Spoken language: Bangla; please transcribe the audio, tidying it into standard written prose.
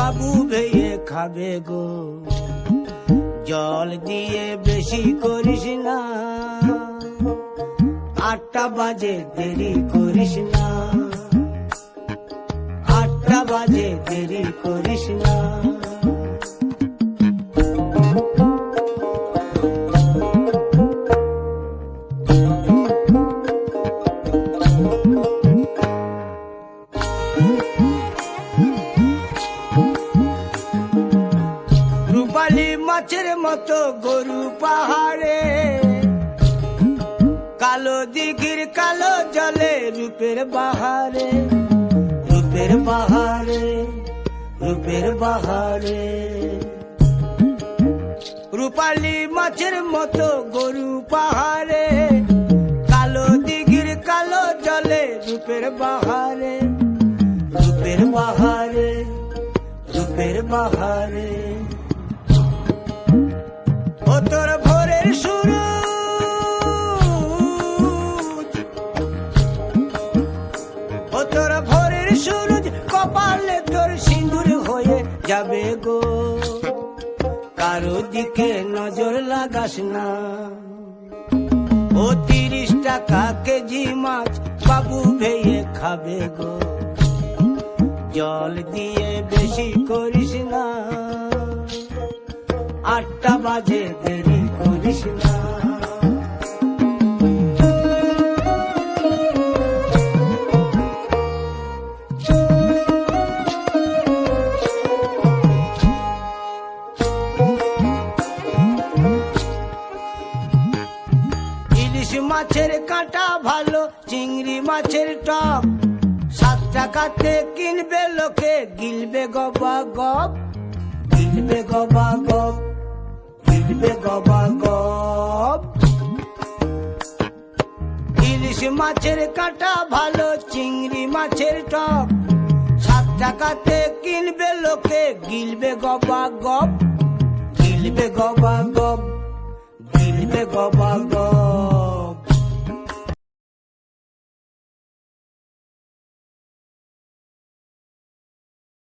বাবু ভেয়ে খাবে গো। জল দিয়ে বেশি করিস না, 8টা বাজে দেরি করিস না, 8টা বাজে দেরি করিস না। রূপালী মাছের মতো গরু পাহাড়ে, কালো দিঘির কালো জলে রূপের বাহারে, রূপের বাহারে, রূপের বাহারে। রূপালী মাছের মতো গরু পাহাড়ে, কালো দিঘির কালো জলে রূপের বাহারে, রূপের বাহারে, রূপের বাহারে। ও তোর ভোরের সূরজ, ও তোর ভোরের সূরজ, কপালে তোর সিঁদুর হয়ে যাবে গো। কারো দিকে নজর লাগাস না, ও 30 টাকা কেজি মাছ বাবু ভেয়ে খাবে গো। জল দিয়ে বেশি করিস না, 8টা বাজে দেরি করিস না। ইলিশ মাছের কাঁটা ভালো, চিংড়ি মাছের টক, 7 টাকাতে কিনবে লোকে, গিলবে গবা গপ, গিলবে গবা গপ, গিলবে গবা গপ। ইলিশ মাছের কাঁটা ভালো, চিংড়ি মাছের টক, 7 টাকাতে কিনবে লোকে, গিলবে গবা গপ, গিলবে গবা গপ, গিলবে গবা গপ।